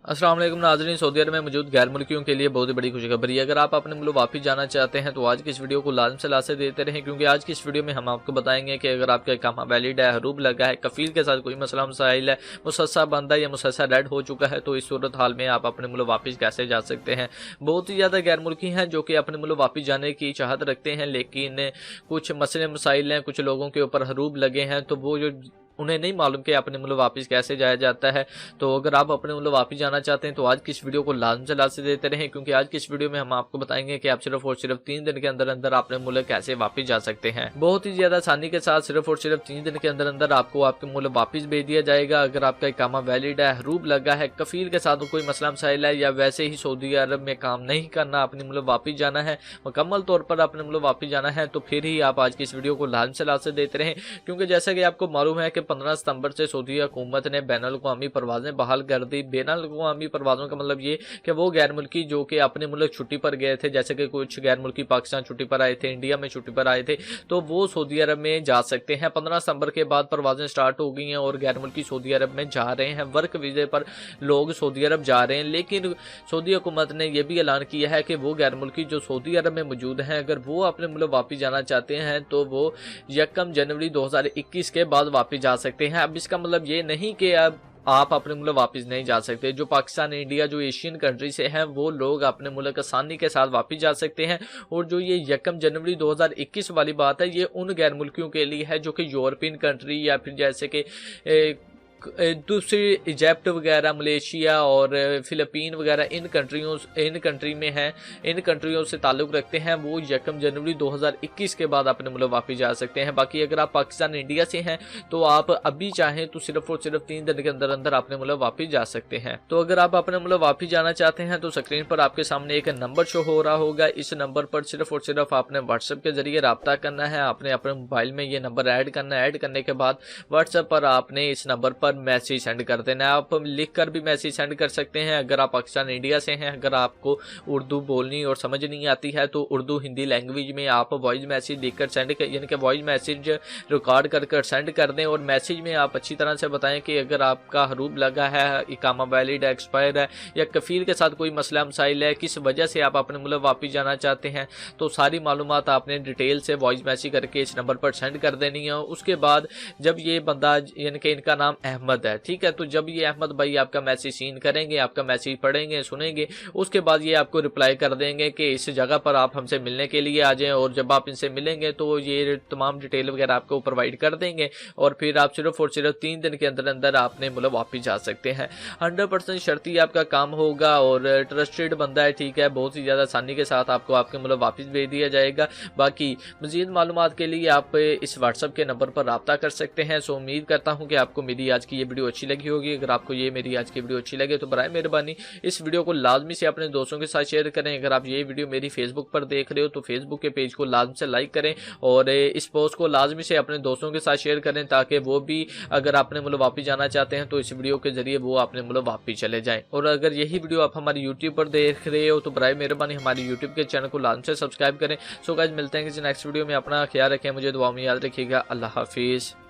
अस्सलाम वालेकुम नाज़रीन। सऊदी अरब में मौजूद गैर मुल्कियों के लिए बहुत ही बड़ी खुशखबरी है। अगर आप अपने मुल्क वापस जाना चाहते हैं तो आज की इस वीडियो को लाज़िम से लासे देते रहें, क्योंकि आज की इस वीडियो में हम आपको बताएंगे कि अगर आपका इकामा वैलिड है, हरूब लगा है, कफ़ील के साथ कोई मसला मसाइल है, मुसस्सा बंद है या मुसस्सा रेड हो चुका है, तो इस सूरत हाल में आप अपने मुल्क वापस कैसे जा सकते हैं। बहुत ही ज़्यादा गैर मुल्की हैं जो कि अपने मुल्क वापस जाने की चाहत रखते हैं, लेकिन कुछ मसले मसाइल हैं, कुछ लोगों के ऊपर हरूब लगे हैं, तो वो जो उन्हें नहीं मालूम कि अपने मुल्क वापस कैसे जाया जाता है। तो अगर आप अपने मुल्क वापस जाना चाहते हैं तो आज की इस वीडियो को लाज़िम से लाज़िम देते रहें, क्योंकि आज की इस वीडियो में हम आपको बताएंगे कि आप सिर्फ और सिर्फ 3 दिन के अंदर अंदर अपने मुल्क कैसे वापस जा सकते हैं। बहुत ही ज़्यादा आसानी के साथ सिर्फ और सिर्फ 3 दिन के अंदर अंदर आपको आपके मुल्क वापस भेज दिया जाएगा। अगर आपका इकामा वैलिड है, हरूब लगा है, कफ़ील के साथ कोई मसला मसाइल है, या वैसे ही सऊदी अरब में काम नहीं करना, अपने मुल्क वापस जाना है, मुकम्मल तौर पर अपने मुल्क वापस जाना है, तो फिर ही आप आज की इस वीडियो को लाज़िम से लाज़िम देते रहें। क्योंकि जैसा कि आपको मालूम है कि 15 सितंबर से सऊदी हुकूमत ने बैनुल-अक़वामी परवाज़ें बहाल कर दी। बैनुल-अक़वामी परवाज़ों का मतलब ये कि वो गैर मुल्की जो कि अपने मुल्क छुट्टी पर गए थे, जैसे कि कुछ गैर मुल्की पाकिस्तान छुट्टी पर आए थे, इंडिया में छुट्टी पर आए थे, तो वो सऊदी अरब में जा सकते हैं। 15 सितंबर के बाद परवाज़ें स्टार्ट हो गई हैं और गैर मुल्की सऊदी अरब में जा रहे हैं। वर्क वीज़े पर लोग सऊदी अरब जा रहे हैं, लेकिन सऊदी हुकूमत ने यह भी ऐलान किया है कि वो गैर मुल्की जो सऊदी अरब में मौजूद हैं, अगर वो अपने मुल्क वापस जाना चाहते हैं तो वो 1 जनवरी 2021 के बाद वापस जा सकते हैं। अब इसका मतलब ये नहीं कि अब आप अपने मुल्क वापस नहीं जा सकते। जो पाकिस्तान, इंडिया, जो एशियन कंट्री से हैं, वो लोग अपने मुल्क आसानी के साथ वापस जा सकते हैं। और जो ये 1 जनवरी 2021 वाली बात है, ये उन गैर मुल्कियों के लिए है जो कि यूरोपियन कंट्री या फिर जैसे कि दूसरी इजिप्ट वगैरह, मलेशिया और फ़िलिपीन वगैरह इन कंट्री में हैं, इन कंट्रियों से ताल्लुक़ रखते हैं, वो 1 जनवरी 2021 के बाद अपने मुल्क वापस जा सकते हैं। बाकी अगर आप पाकिस्तान, इंडिया से हैं तो आप अभी चाहें तो सिर्फ और सिर्फ 3 दिन के अंदर अंदर अपने मुल्क वापस जा सकते हैं। तो अगर आप अपने मुल्क वापस जाना चाहते हैं तो स्क्रीन पर आपके सामने एक नंबर शो हो रहा होगा। इस नंबर पर सिर्फ और सिर्फ आपने व्हाट्सएप के जरिए रब्ता करना है। आपने अपने मोबाइल में ये नंबर ऐड करना है। ऐड करने के बाद व्हाट्सएप पर आपने इस नंबर पर मैसेज सेंड कर देना है। आप लिख कर भी मैसेज सेंड कर सकते हैं। अगर आप पाकिस्तान, इंडिया से हैं, अगर आपको उर्दू बोलनी और समझ नहीं आती है तो उर्दू, हिंदी लैंग्वेज में आप वॉइस मैसेज लिखकर सेंड कर, यानी कि वॉइस मैसेज रिकॉर्ड कर सेंड कर दें। और मैसेज में आप अच्छी तरह से बताएं कि अगर आपका हरूब लगा है, इकामा वैलिड है, एक्सपायर है, या कफ़ील के साथ कोई मसला मसाइल है, किस वजह से आप अपने मुल्क वापस जाना चाहते हैं, तो सारी मालूमात आपने डिटेल से वॉइस मैसेज करके इस नंबर पर सेंड कर देनी है। उसके बाद जब ये बंदा, यानी कि इनका नाम अहमद है, ठीक है, तो जब ये अहमद भाई आपका मैसेज सीन करेंगे, आपका मैसेज पढ़ेंगे, सुनेंगे, उसके बाद ये आपको रिप्लाई कर देंगे कि इस जगह पर आप हमसे मिलने के लिए आ जाएं। और जब आप इनसे मिलेंगे तो ये तमाम डिटेल वगैरह आपको प्रोवाइड कर देंगे और फिर आप सिर्फ और सिर्फ 3 दिन के अंदर अंदर आपने मुल्क वापस जा सकते हैं। 100% शर्ती आपका काम होगा और ट्रस्टेड बंदा है, ठीक है, बहुत ही ज़्यादा आसानी के साथ आपको आपके मुल्क वापस भेज दिया जाएगा। बाकी मज़ीद मालूमात के लिए आप इस व्हाट्सएप के नंबर पर रब्ता कर सकते हैं। सो उम्मीद करता हूँ कि आपको मेरी आज की ये वीडियो अच्छी लगी होगी। अगर आपको ये मेरी आज की वीडियो अच्छी लगे तो बराए मेहरबानी इस वीडियो को लाजमी से अपने दोस्तों के साथ शेयर करें। अगर आप ये वीडियो मेरी फेसबुक पर देख रहे हो तो फेसबुक के पेज को लाजमी से लाइक करें और इस पोस्ट को लाजमी से अपने दोस्तों के साथ शेयर करें, ताकि वो भी अगर अपने मुल्क वापस जाना चाहते हैं तो इस वीडियो के जरिए वो अपने मुल्क वापस चले जाएं। और अगर यही वीडियो आप हमारे यूट्यूब पर देख रहे हो तो बराए मेहरबानी हमारे यूट्यूब के चैनल को लाजमी से सब्सक्राइब करें। सो गाइस, मिलते हैं किसी नेक्स्ट वीडियो में। अपना ख्याल रखें, मुझे दुआ में याद रखिएगा। अल्लाह हाफिज़।